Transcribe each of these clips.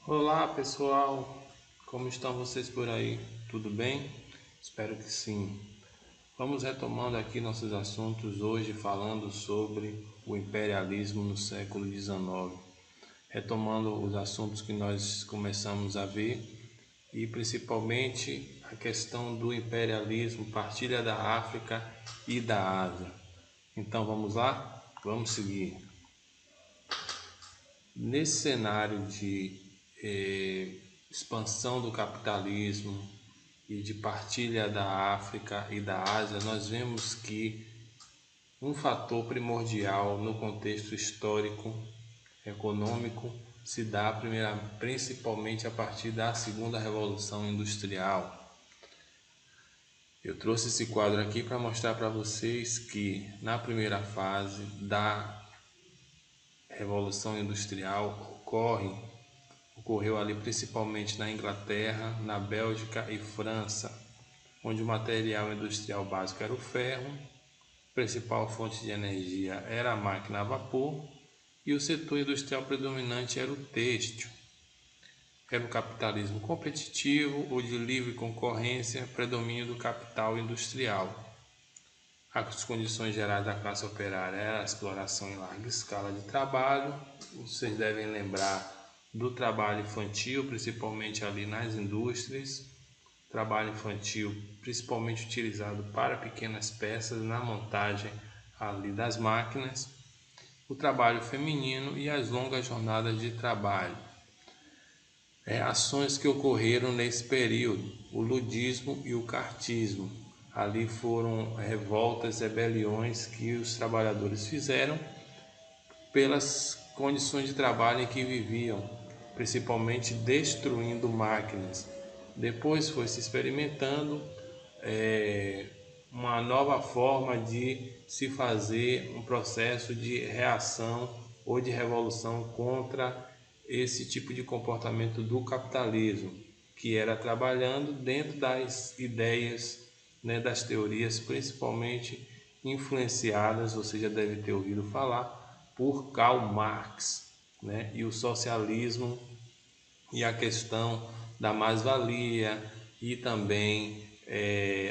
Olá pessoal, como estão vocês por aí? Tudo bem? Espero que sim. Vamos retomando aqui nossos assuntos hoje falando sobre o imperialismo no século XIX, retomando os assuntos que nós começamos a ver e principalmente a questão do imperialismo, partilha da África e da Ásia. Então vamos lá? Vamos seguir. Nesse cenário de expansão do capitalismo e de partilha da África e da Ásia, nós vemos que um fator primordial no contexto histórico, econômico, se dá principalmente a partir da segunda revolução industrial. Eu trouxe esse quadro aqui para mostrar para vocês que na primeira fase da revolução industrial ocorreu ali principalmente na Inglaterra, na Bélgica e França, onde o material industrial básico era o ferro, a principal fonte de energia era a máquina a vapor e o setor industrial predominante era o têxtil. Era um capitalismo competitivo ou de livre concorrência, predomínio do capital industrial. As condições gerais da classe operária eram a exploração em larga escala de trabalho. Vocês devem lembrar do trabalho infantil, principalmente ali nas indústrias. Trabalho infantil principalmente utilizado para pequenas peças na montagem ali das máquinas. O trabalho feminino e as longas jornadas de trabalho. Ações que ocorreram nesse período, o ludismo e o cartismo. Ali foram revoltas, rebeliões que os trabalhadores fizeram pelas condições de trabalho em que viviam, principalmente destruindo máquinas. Depois foi se experimentando uma nova forma de se fazer um processo de reação ou de revolução contra esse tipo de comportamento do capitalismo, que era trabalhando dentro das ideias, das teorias, principalmente influenciadas, você já deve ter ouvido falar, por Karl Marx, e o socialismo e a questão da mais-valia e também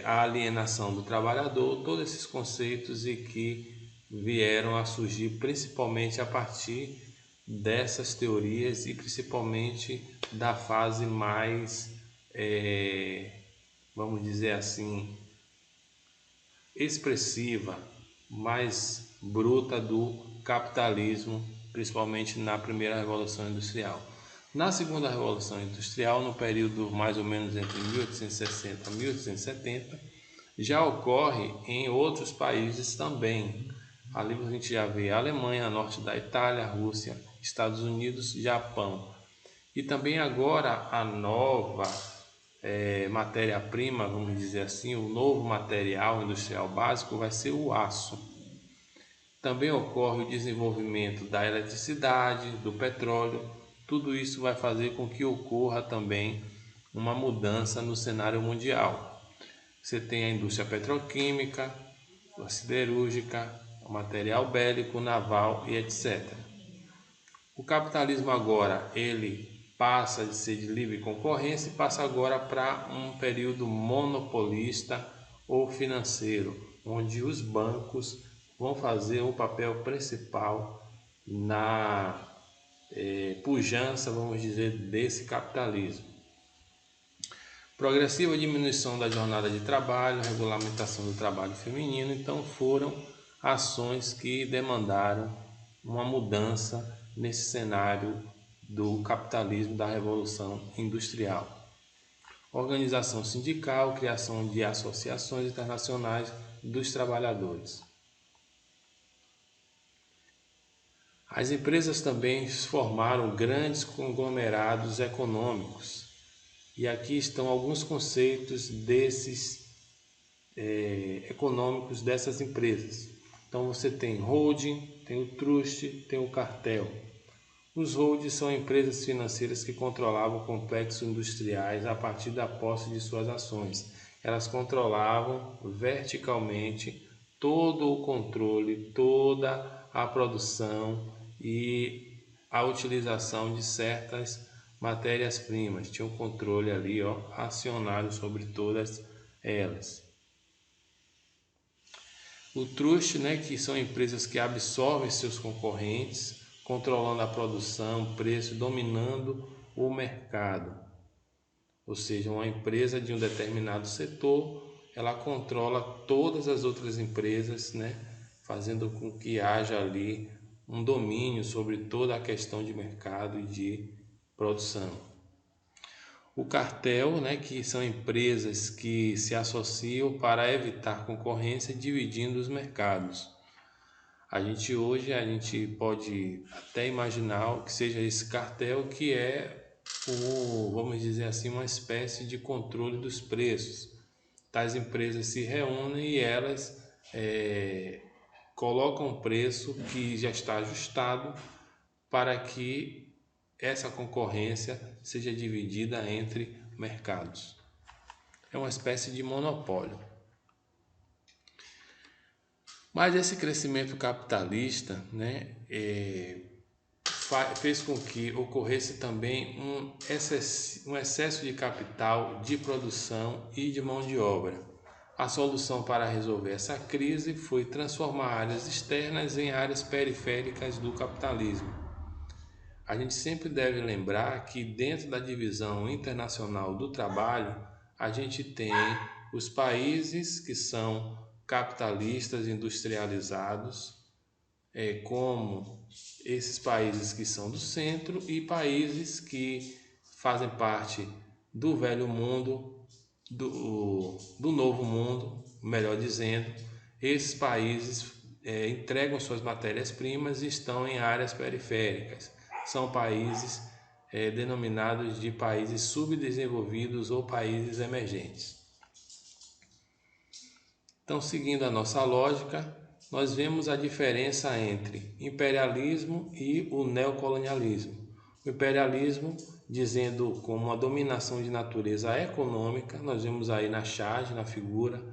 a alienação do trabalhador, todos esses conceitos e que vieram a surgir principalmente a partir dessas teorias e principalmente da fase mais, vamos dizer assim, expressiva, mais bruta do capitalismo, principalmente na primeira Revolução Industrial. Na segunda Revolução Industrial, no período mais ou menos entre 1860 e 1870, já ocorre em outros países também. Ali a gente já vê a Alemanha, norte da Itália, Rússia, Estados Unidos, Japão. E também agora a nova matéria-prima, vamos dizer assim, o novo material industrial básico vai ser o aço. Também ocorre o desenvolvimento da eletricidade, do petróleo. Tudo isso vai fazer com que ocorra também uma mudança no cenário mundial. Você tem a indústria petroquímica, a siderúrgica, o material bélico, naval e etc. O capitalismo agora, ele passa de ser de livre concorrência e passa agora para um período monopolista ou financeiro, onde os bancos vão fazer um papel principal na pujança, vamos dizer, desse capitalismo. Progressiva diminuição da jornada de trabalho, regulamentação do trabalho feminino, então foram ações que demandaram uma mudança nesse cenário do capitalismo da Revolução Industrial. Organização sindical, criação de associações internacionais dos trabalhadores. As empresas também formaram grandes conglomerados econômicos. E aqui estão alguns conceitos desses econômicos dessas empresas. Então você tem holding, tem o trust, tem o cartel. Os holdings são empresas financeiras que controlavam complexos industriais a partir da posse de suas ações. Elas controlavam verticalmente todo o controle, toda a produção e a utilização de certas matérias-primas, tinha um controle ali, acionário sobre todas elas. O trust, né, que são empresas que absorvem seus concorrentes, controlando a produção, preço, dominando o mercado. Ou seja, uma empresa de um determinado setor, ela controla todas as outras empresas, né, fazendo com que haja ali um domínio sobre toda a questão de mercado e de produção. O cartel, né, que são empresas que se associam para evitar concorrência, dividindo os mercados. Hoje a gente pode até imaginar que seja esse cartel que é vamos dizer assim, uma espécie de controle dos preços. Tais empresas se reúnem e elas colocam um preço que já está ajustado para que essa concorrência seja dividida entre mercados. É uma espécie de monopólio. Mas esse crescimento capitalista, né, fez com que ocorresse também um excesso de capital, de produção e de mão de obra. A solução para resolver essa crise foi transformar áreas externas em áreas periféricas do capitalismo. A gente sempre deve lembrar que dentro da divisão internacional do trabalho, a gente tem os países que são capitalistas industrializados, como esses países que são do centro e países que fazem parte do velho mundo, do novo mundo, melhor dizendo. Esses países entregam suas matérias-primas e estão em áreas periféricas. São países denominados de países subdesenvolvidos ou países emergentes. Então, seguindo a nossa lógica, nós vemos a diferença entre imperialismo e o neocolonialismo. O imperialismo, dizendo como uma dominação de natureza econômica, nós vemos aí na charge, na figura,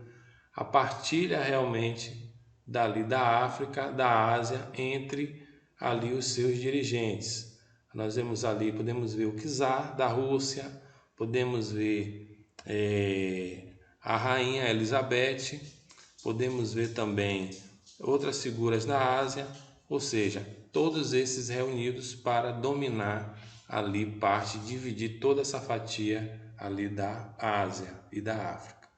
a partilha realmente dali da África, da Ásia, entre ali os seus dirigentes. Nós vemos ali, podemos ver o czar da Rússia, podemos ver a rainha Elizabeth, podemos ver também outras figuras da Ásia, ou seja, todos esses reunidos para dominar ali parte, dividir toda essa fatia ali da Ásia e da África.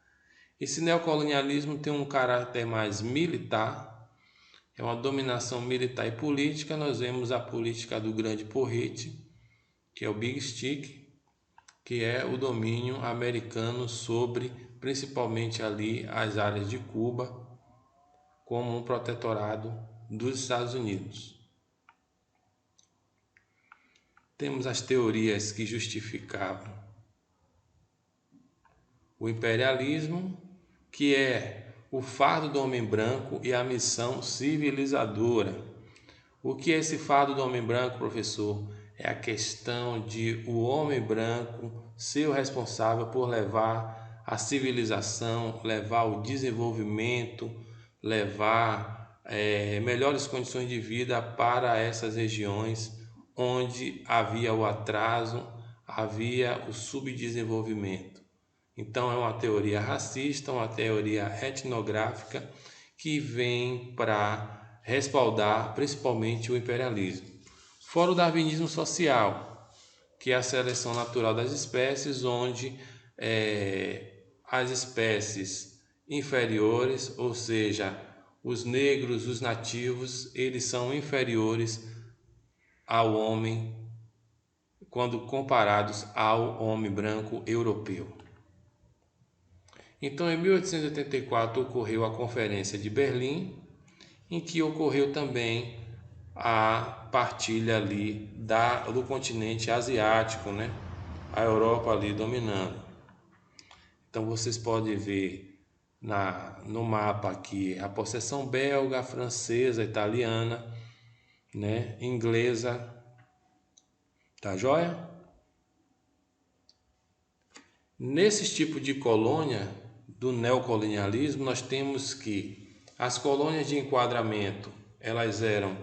Esse neocolonialismo tem um caráter mais militar, é uma dominação militar e política. Nós vemos a política do grande porrete, que é o Big Stick, que é o domínio americano sobre principalmente ali as áreas de Cuba, como um protetorado dos Estados Unidos. Temos as teorias que justificavam o imperialismo, que é o fardo do homem branco e a missão civilizadora. O que é esse fardo do homem branco, professor? É a questão de o homem branco ser o responsável por levar a civilização, levar o desenvolvimento, levar melhores condições de vida para essas regiões onde havia o atraso, havia o subdesenvolvimento. Então é uma teoria racista, uma teoria etnográfica que vem para respaldar principalmente o imperialismo. Fora o darwinismo social, que é a seleção natural das espécies, onde as espécies inferiores, ou seja, os negros, os nativos, eles são inferiores ao homem quando comparados ao homem branco europeu. Então, em 1884 ocorreu a Conferência de Berlim, em que ocorreu também a partilha ali do continente asiático, né? A Europa ali dominando. Então vocês podem ver no mapa aqui a possessão belga, francesa, italiana, né? Inglesa, tá joia? Nesses tipos de colônia do neocolonialismo, nós temos que as colônias de enquadramento, elas eram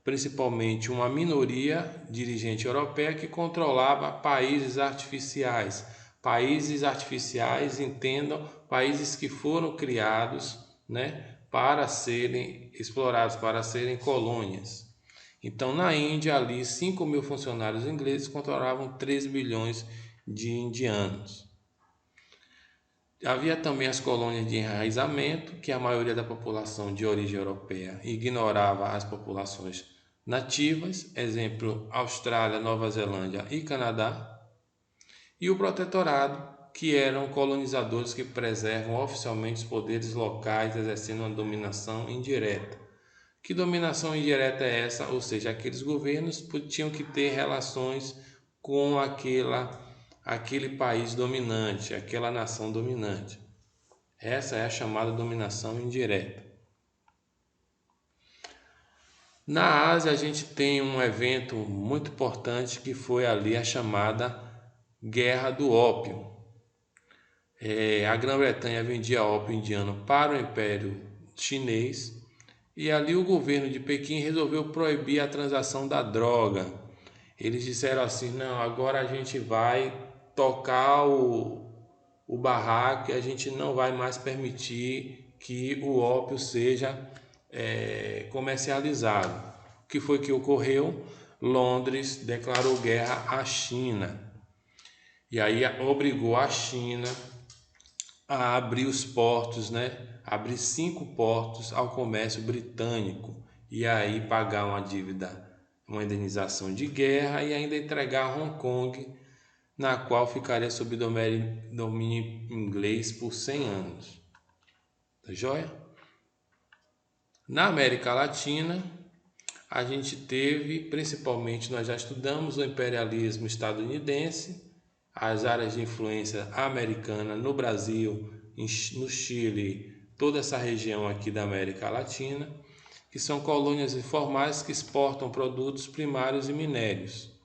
principalmente uma minoria dirigente europeia que controlava países artificiais. Países artificiais, entendam, países que foram criados, né, para serem explorados, para serem colônias. Então, na Índia, ali, 5 mil funcionários ingleses controlavam 3 milhões de indianos. Havia também as colônias de enraizamento, que a maioria da população de origem europeia ignorava as populações nativas, exemplo, Austrália, Nova Zelândia e Canadá. E o protetorado, que eram colonizadores que preservam oficialmente os poderes locais, exercendo uma dominação indireta. Que dominação indireta é essa? Ou seja, aqueles governos tinham que ter relações com aquele país dominante, aquela nação dominante. Essa é a chamada dominação indireta. Na Ásia, a gente tem um evento muito importante que foi ali a chamada Guerra do Ópio. A Grã-Bretanha vendia ópio indiano para o Império Chinês e ali o governo de Pequim resolveu proibir a transação da droga. Eles disseram assim, não, agora a gente vai tocar o barraco e a gente não vai mais permitir que o ópio seja comercializado. O que foi que ocorreu? Londres declarou guerra à China e aí obrigou a China a abrir os portos, né? Abrir 5 portos ao comércio britânico e aí pagar uma dívida, uma indenização de guerra e ainda entregar Hong Kong, na qual ficaria sob domínio inglês por 100 anos. Tá joia? Na América Latina, a gente teve, principalmente, nós já estudamos o imperialismo estadunidense, as áreas de influência americana no Brasil, no Chile, toda essa região aqui da América Latina, que são colônias informais que exportam produtos primários e minérios.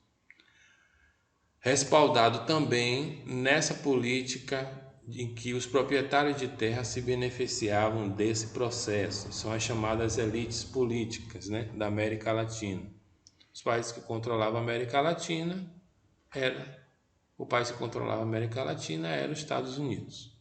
Respaldado também nessa política em que os proprietários de terra se beneficiavam desse processo. São as chamadas elites políticas, né, da América Latina. Os países que controlavam a América Latina o país que controlava a América Latina era os Estados Unidos.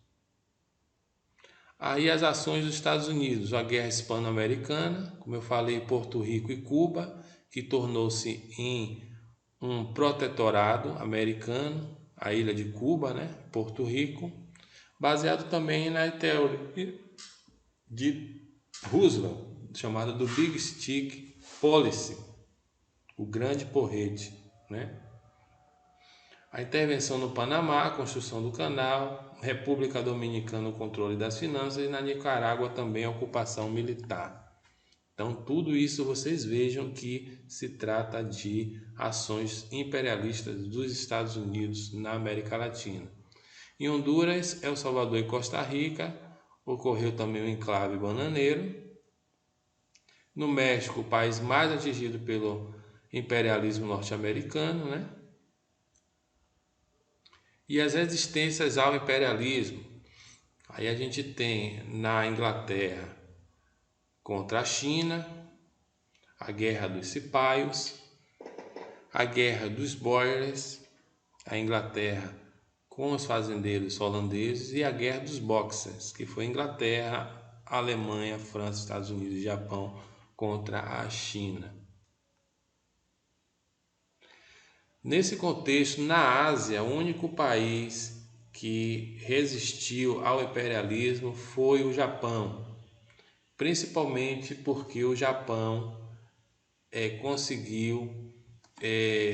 Aí as ações dos Estados Unidos, a Guerra Hispano-Americana, como eu falei, Porto Rico e Cuba, que tornou-se em um protetorado americano, a ilha de Cuba, né, Porto Rico, baseado também na teoria de Roosevelt, chamada do Big Stick Policy, o grande porrete, né? A intervenção no Panamá, a construção do canal, República Dominicana, o controle das finanças e na Nicarágua também a ocupação militar. Então, tudo isso vocês vejam que se trata de ações imperialistas dos Estados Unidos na América Latina. Em Honduras, El Salvador e Costa Rica, ocorreu também o enclave bananeiro. No México, o país mais atingido pelo imperialismo norte-americano, né? E as resistências ao imperialismo. Aí a gente tem na Inglaterra contra a China, a Guerra dos Cipaios, a Guerra dos Boers, a Inglaterra com os fazendeiros holandeses e a Guerra dos Boxers, que foi Inglaterra, Alemanha, França, Estados Unidos e Japão contra a China. Nesse contexto, na Ásia, o único país que resistiu ao imperialismo foi o Japão, principalmente porque o Japão conseguiu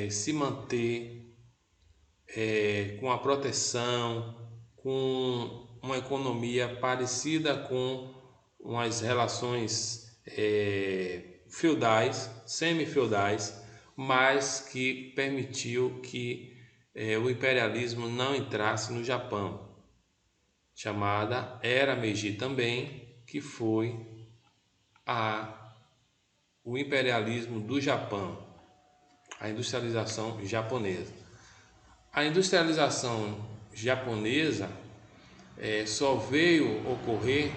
se manter com a proteção, com uma economia parecida com umas relações feudais, semi-feudais, mas que permitiu que o imperialismo não entrasse no Japão, chamada Era Meiji também, que foi o imperialismo do Japão, a industrialização japonesa. A industrialização japonesa só veio ocorrer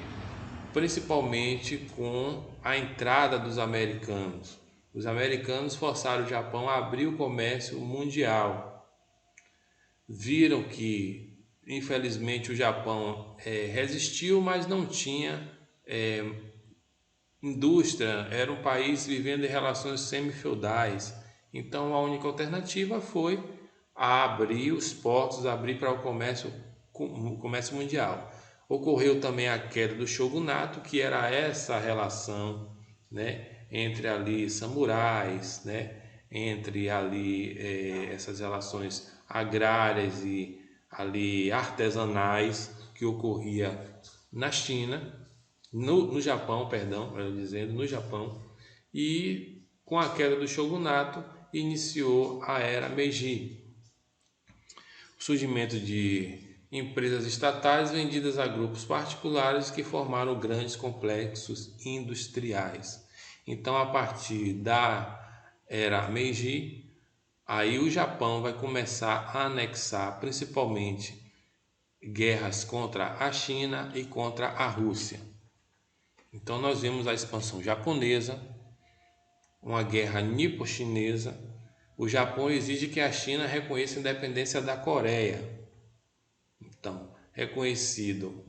principalmente com a entrada dos americanos. Os americanos forçaram o Japão a abrir o comércio mundial. Viram que, infelizmente, o Japão resistiu, mas não tinha indústria, era um país vivendo em relações semi-feudais. Então, a única alternativa foi abrir os portos, abrir para o comércio mundial. Ocorreu também a queda do shogunato, que era essa relação, né, entre ali samurais, né, entre ali essas relações agrárias e ali artesanais que ocorria na China, no Japão, perdão, melhor dizendo, no Japão, e com a queda do shogunato iniciou a era Meiji. O surgimento de empresas estatais vendidas a grupos particulares que formaram grandes complexos industriais. Então, a partir da era Meiji, aí o Japão vai começar a anexar principalmente guerras contra a China e contra a Rússia. Então nós vemos a expansão japonesa, uma guerra nipo-chinesa. O Japão exige que a China reconheça a independência da Coreia. Então, reconhecido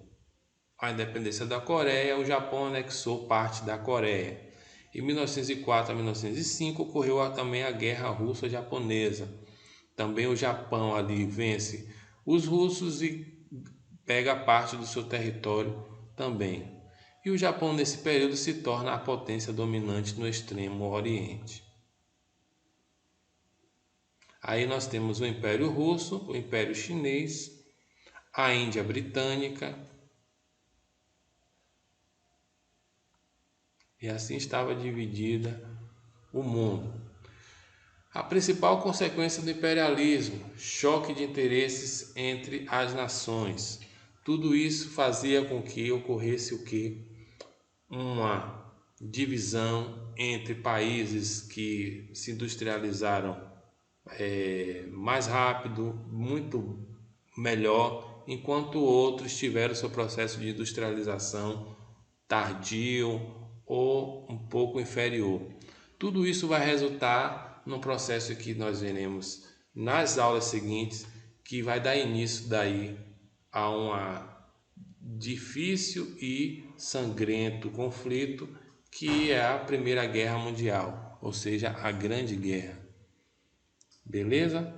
a independência da Coreia, o Japão anexou parte da Coreia. Em 1904 a 1905 ocorreu também a Guerra Russo-Japonesa. Também o Japão ali vence os russos e pega parte do seu território também. E o Japão nesse período se torna a potência dominante no extremo oriente. Aí nós temos o Império Russo, o Império Chinês, a Índia Britânica, e assim estava dividida o mundo. A principal consequência do imperialismo, choque de interesses entre as nações. Tudo isso fazia com que ocorresse o quê? Uma divisão entre países que se industrializaram mais rápido, muito melhor, enquanto outros tiveram seu processo de industrialização tardio ou um pouco inferior. Tudo isso vai resultar num processo que nós veremos nas aulas seguintes, que vai dar início daí a uma difícil e sangrento conflito que é a Primeira Guerra Mundial, ou seja, a Grande Guerra. Beleza?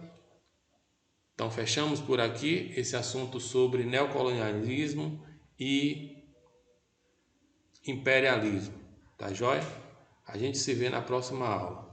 Então fechamos por aqui esse assunto sobre neocolonialismo e imperialismo. Tá joia? A gente se vê na próxima aula.